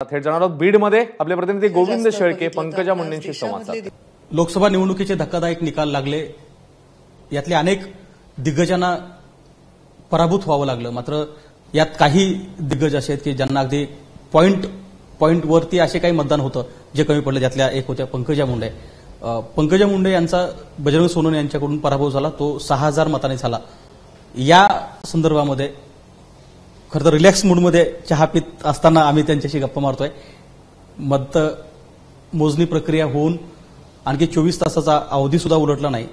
थेट जाणार आहोत बीडमध्ये आपले प्रतिनिधी गोविंद शेळके पंकजा मुंडेंशी संवाद साधतात। लोकसभा निवडणुकीचे धक्कादायक निकाल लागले, यातले अनेक दिग्गजांना पराभूत व्हावं लागलं। मात्र यात काही दिग्गज असे आहेत की ज्यांना अगदी पॉइंट वरती असे काही मतदान होतं जे कमी पडले, ज्यातल्या एक होत्या पंकजा मुंडे। पंकजा मुंडे यांचा बजरंग सोनवणे यांच्याकडून पराभव झाला, तो 6000 मतांनी झाला। या संदर्भामध्ये खरं तर रिलॅक्स मूडमध्ये चहा पित असताना आम्ही त्यांच्याशी गप्पा मारतोय। मत मोजणी प्रक्रिया होऊन आणखी 24 तासाचा अवधी सुद्धा उलटला नाही।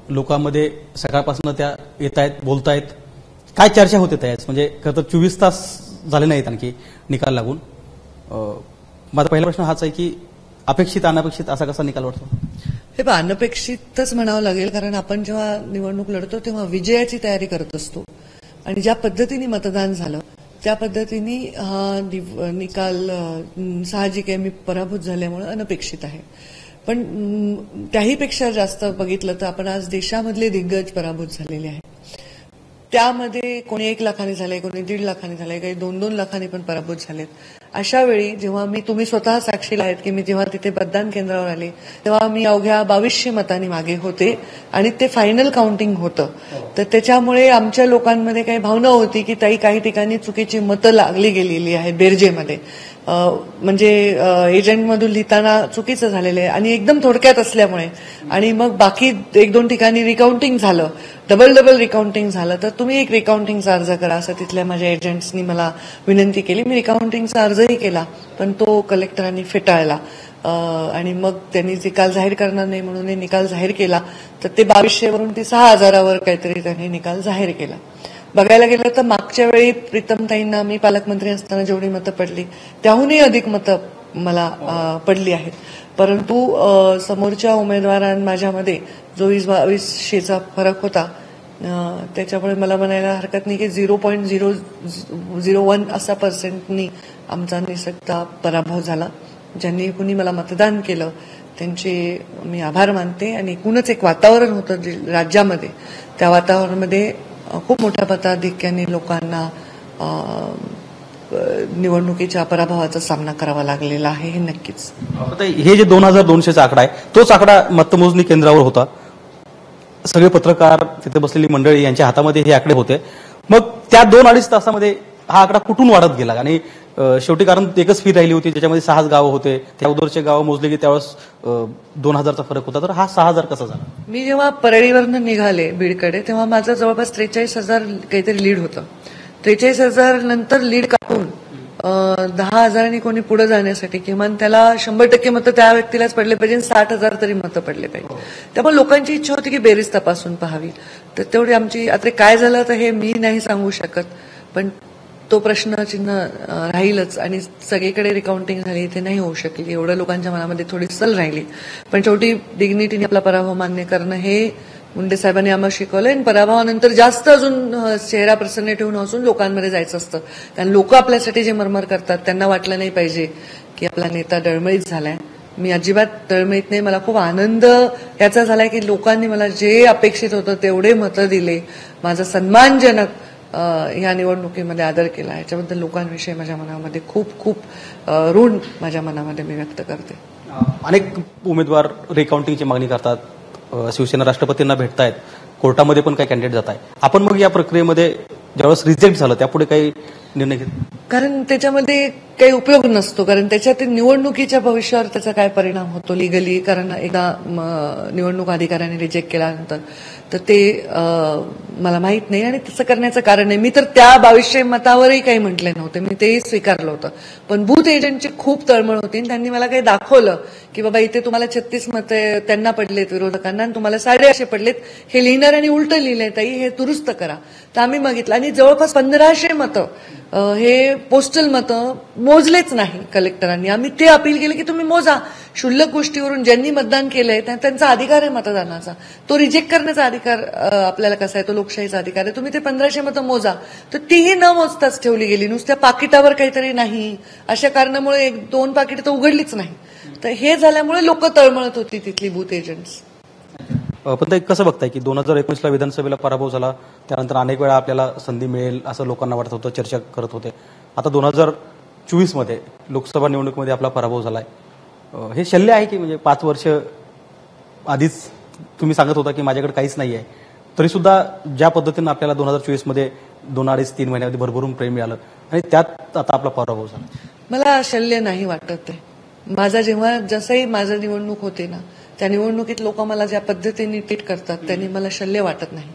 लोकांमध्ये सकाळपासून त्या येत आहेत, बोलतायत, काय चर्चा होते त्याच, म्हणजे खरं तर 24 तास झाले नाहीत आणखी निकाल लागून। माझा पहिला प्रश्न हाच आहे की अपेक्षित अनपेक्षित असा कसा निकाल वाटतो? हे बघा, अनपेक्षितच म्हणावं लागेल, कारण आपण जेव्हा निवडणूक लढतो तेव्हा विजयाची तयारी करत असतो आणि ज्या पद्धतीने मतदान झालं त्या पद्धतीने हा निकाल साहजिक आहे, मी पराभूत झाल्यामुळे अनपेक्षित आहे। पण त्याहीपेक्षा जास्त बघितलं तर आपण आज देशामधले दिग्गज पराभूत झालेले आहेत। त्यामध्ये कोणी 1 लाखांनी झाले, कोणी 1.5 लाखांनी झाले, काही 2-2 लाखांनी पण पराभूत झालेत। अशा वेळी जेव्हा तुम्ही स्वतः साक्षीला आहेत की मी जेव्हा तिथे मतदान केंद्रावर आले तेव्हा मी अवघ्या 2200 मतांनी मागे होते आणि ते फायनल काउंटिंग होतं। तर त्याच्यामुळे आमच्या लोकांमध्ये काही भावना होती की काही ठिकाणी चुकीची मतं लागली गेलेली आहेत बेरजेमध्ये, म्हणजे एजंटमधून लिहिताना चुकीचं झालेलं आहे आणि एकदम थोडक्यात असल्यामुळे, आणि मग बाकी 1-2 ठिकाणी रिकाउंटिंग झालं, डबल रिकाउंटिंग झालं, तर तुम्ही एक रिकाउंटिंगचा अर्ज करा असं तिथल्या माझ्या एजंट्सनी मला विनंती केली। मी रिकाउंटिंगचा अर्जही केला पण तो कलेक्टरांनी फेटाळला आणि मग त्यांनी निकाल जाहीर करणार नाही म्हणून निकाल जाहीर केला। तर ते 2200 वरून ते 6000 काहीतरी त्यांनी निकाल जाहीर केला। बघायला गेलं तर मागच्या वेळी प्रीतमताईंना मी पालकमंत्री असताना जेवढी मतं पडली त्याहूनही अधिक मतं मला पडली आहेत, परंतु समोरच्या उमेदवारां माझ्यामध्ये जो 20-2200चा फरक होता त्याच्यामुळे मला म्हणायला हरकत नाही की 0.001 असा पर्सेंटनी आमचा निसटता पराभव झाला। ज्यांनी कुणी मला मतदान केलं त्यांचे मी आभार मानते आणि एकूणच एक वातावरण होतं राज्यामध्ये, त्या वातावरणामध्ये खूप मोठ्या मताधिक्याने लोकांना निवडणुकीच्या पराभवाचा सामना करावा लागलेला आहे, हे नक्कीच। हे जे 2200चा आकडा आहे तोच आकडा मतमोजणी केंद्रावर होता, सगळे पत्रकार तिथे बसलेली मंडळी यांच्या हातामध्ये हे आकडे होते। मग त्या 2-2.5 तासामध्ये हा आकडा कुठून वाढत गेला? आणि शेवटी कारण एकच फी राहिली होती, त्याच्यामध्ये 6 गावं होते, त्या उदरचे गावं मोजले की त्यावेळेस 2000चा फरक होता, तर हा 6000 कसा झाला? मी जेव्हा परळीवरनं निघाले बीडकडे तेव्हा माझं जवळपास 43,000 काहीतरी लीड होतं। 43,000 नंतर लीड काढून 10,000 कोणी पुढे जाण्यासाठी किमान त्याला 100% मतं त्या व्यक्तीलाच पडले पाहिजे, 60,000 तरी मतं पडले पाहिजे। त्यामुळे लोकांची इच्छा होती की बेरीज तपासून पाहावी, तर तेवढी आमची। आता काय झालं तर हे मी नाही सांगू शकत, पण तो प्रश्नचिन्ह राहीलच आणि सगळीकडे रिकाउंटिंग झाली, ते नाही होऊ शकली, एवढ्या लोकांच्या मनामध्ये थोडी सल राहिली। पण शेवटी डिग्निटीने आपला पराभव मान्य करणं हे मुंडे साहेबांनी आम्हाला शिकवलंय आणि पराभवानंतर जास्त अजून चेहरा प्रसन्न ठेवून असून लोकांमध्ये जायचं असतं, कारण लोक आपल्यासाठी जे मरमर करतात त्यांना वाटलं नाही पाहिजे की आपला नेता डळमळीत झालाय। मी अजिबात डळमळीत नाही, मला खूप आनंद याचा झालाय की लोकांनी मला जे अपेक्षित होतं तेवढे मतं दिले, माझा सन्मानजनक या निवडणुकीमध्ये आदर केला, याच्याबद्दल लोकांविषयी माझ्या मनामध्ये खूप ऋण माझ्या मनामध्ये मी व्यक्त करते। अनेक उमेदवार रिकाउंटिंगची मागणी करतात, शिवसेना राष्ट्रपतींना भेटतायत, कोर्टामध्ये पण काही कॅन्डिडेट जात आहे। आपण मग या प्रक्रियेमध्ये ज्यावेळेस रिजेक्ट झालं त्यापुढे काही निर्णय घेतला? कारण त्याच्यामध्ये काही उपयोग नसतो, कारण त्याच्यात निवडणुकीच्या भविष्यावर त्याचा काय परिणाम होतो लिगली, कारण एकदा निवडणूक अधिकाऱ्याने रिजेक्ट केल्यानंतर तर ते मला माहित नाही आणि तसं करण्याचं कारण नाही। मी तर त्या 2200 मतावरही काही म्हटले नव्हते, मी तेही स्वीकारलं होतं, पण बूथ एजंटची खूप तळमळ होती आणि त्यांनी मला काही दाखवलं की बाबा इथे तुम्हाला 36 मते त्यांना पडलेत विरोधकांना आणि तुम्हाला 850 पडलेत, हे लिहिणाऱ्यांनी उलटं लिहिलंय ताई, हे दुरुस्त करा। तर आम्ही बघितलं आणि जवळपास 1500 मतं हे पोस्टल मतं मोजलेच नाही कलेक्टरांनी। आम्ही ते अपील केलं की तुम्ही मोजा, क्षुल्लक गोष्टीवरून ज्यांनी मतदान केलंय त्यांचा अधिकार आहे मतदानाचा, तो रिजेक्ट करण्याचा अधिकार आपल्याला कसा आहे, तो लोकशाहीचा अधिकार आहे, तुम्ही ते 1500 मतं मोजा। तर तीही न मोजताच ठेवली गेली, नुसत्या पाकिटावर काहीतरी नाही अशा कारणामुळे 1-2 पाकिटं तर उघडलीच नाही। तर हे झाल्यामुळे लोक तळमळत होती तिथली बूथ एजंट्स। पण ते कसं बघताय की 2019ला विधानसभेला पराभव झाला, त्यानंतर अनेक वेळा आपल्याला संधी मिळेल असं लोकांना वाटत होतं, चर्चा करत होते। आता 2024 लोकसभा निवडणुकीमध्ये आपला पराभव झालाय. हे शल्य आहे की म्हणजे 5 वर्ष आधीच तुम्ही सांगत होता की माझ्याकडे काहीच नाही आहे, तरी सुद्धा ज्या पद्धतीनं आपल्याला 2024 2-3 महिन्यामध्ये भरभरून प्रेम मिळालं आणि त्यात आता आपला पराभव झाला. मला शल्य नाही वाटत आहे. माझा जेव्हा जसंही माझं निवडणूक होते ना, त्या निवडणुकीत लोक मला ज्या पद्धतीने ट्रीट करतात त्यांनी मला शल्य वाटत नाही.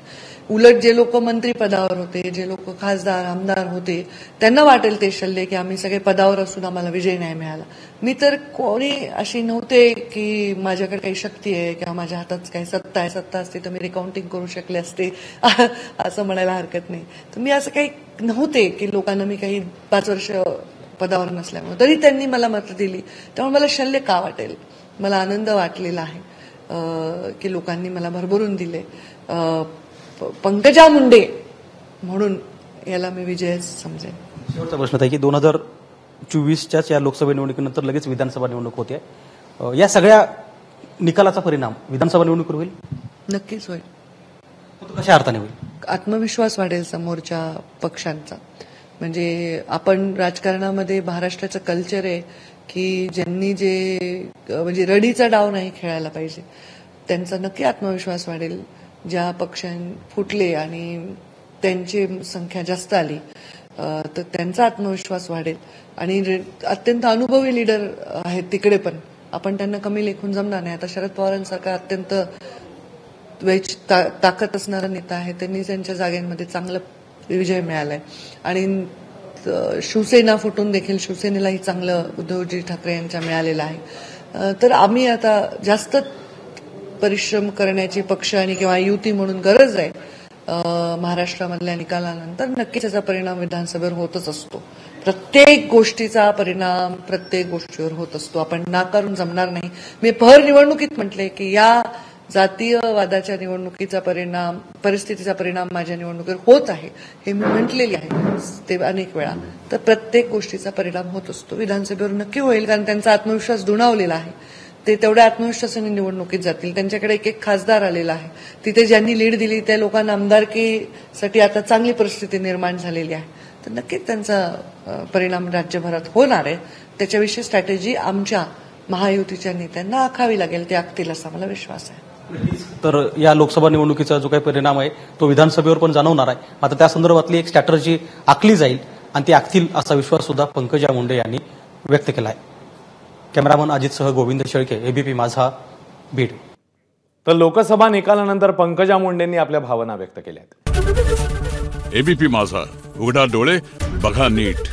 उलट जे लोक मंत्रीपदावर होते, जे लोक खासदार आमदार होते, त्यांना वाटेल ते शल्य की आम्ही सगळे पदावर असून आम्हाला विजय नाही मिळाला. मी तर कोणी अशी नव्हते की माझ्याकडे काही शक्ती आहे किंवा माझ्या हातात काही सत्ता आहे. सत्ता असते तर मी रिकाउंटिंग करू शकले असते असं म्हणायला हरकत नाही. तर मी असं काही नव्हते की लोकांना मी काही 5 वर्ष पदावर नसल्यामुळे तरी त्यांनी मला मतं दिली. त्यामुळे मला शल्य का वाटेल? मला आनंद वाटलेला आहे की लोकांनी मला भरभरून दिले. पंकजा मुंडे म्हणून याला मी विजय समजेन. शेवटचा प्रश्न आहे की 2024च्याच या लोकसभा निवडणुकीनंतर लगेच विधानसभा निवडणूक होते. या सगळ्या निकालाचा परिणाम विधानसभा निवडणुकीवर होईल? नक्कीच होईल. तो कशा अर्थाने होईल? आत्मविश्वास वाढेल समोरच्या पक्षांचा. म्हणजे आपण राजकारणामध्ये महाराष्ट्राचं कल्चर आहे की ज्यांनी म्हणजे रडीचा डाव नाही खेळायला पाहिजे, त्यांचा नक्की आत्मविश्वास वाढेल. ज्या पक्षां फुटले आणि त्यांची संख्या जास्त आली तर त्यांचा आत्मविश्वास वाढेल. आणि अत्यंत अनुभवी लीडर आहेत तिकडे पण, आपण त्यांना कमी लेखून जमणार नाही. आता शरद पवारांसारखा अत्यंत ताकद असणारा नेता आहे, त्यांनी त्यांच्या जागांमध्ये चांगला विजय मिळालाय. आणि शिवसेना फुटून देखील शिवसेनेलाही चांगलं उद्धवजी ठाकरे यांच्या मिळालेलं आहे. तर आम्ही आता जास्त परिश्रम करण्याची पक्ष आणि किंवा युती म्हणून गरज आहे. महाराष्ट्रामधल्या निकालानंतर नक्कीच त्याचा परिणाम विधानसभेवर होतच असतो. प्रत्येक गोष्टीचा परिणाम प्रत्येक गोष्टीवर होत असतो. आपण नाकारून जमणार नाही. मी भर निवडणुकीत म्हटले की या जातीयवादाच्या निवडणुकीचा परिणाम, परिस्थितीचा परिणाम माझ्या निवडणुकीवर होत आहे, हे मी म्हटलेले आहे ते अनेक वेळा. तर प्रत्येक गोष्टीचा परिणाम होत असतो. विधानसभेवर नक्की होईल, कारण त्यांचा आत्मविश्वास दुणावलेला आहे. ते तेवढ्या आत्मविश्वासाने निवडणुकीत जातील. त्यांच्याकडे एक खासदार आलेला आहे. तिथे ज्यांनी लीड दिली त्या लोकांना आमदारकीसाठी आता चांगली परिस्थिती निर्माण झालेली आहे. तर नक्कीच त्यांचा परिणाम राज्यभरात होणार आहे. त्याच्याविषयी स्ट्रॅटेजी आमच्या महायुतीच्या नेत्यांना आखावी लागेल. ते आखतील असा मला विश्वास आहे. तर या लोकसभा निवडणुकीचा जो काही परिणाम आहे तो विधानसभेवर पण जाणवणार आहे. मात्र त्या संदर्भातली एक स्ट्रॅटर्जी आखली जाईल आणि ती आखतील असा विश्वास सुद्धा पंकजा मुंडे यांनी व्यक्त केला आहे. कॅमेरामन अजितसह गोविंद शेळके, एबीपी माझा, बीड. तर लोकसभा निकालानंतर पंकजा मुंडेंनी आपल्या भावना व्यक्त केल्या आहेत. एबीपी माझा, उघडा डोळे बघा नीट.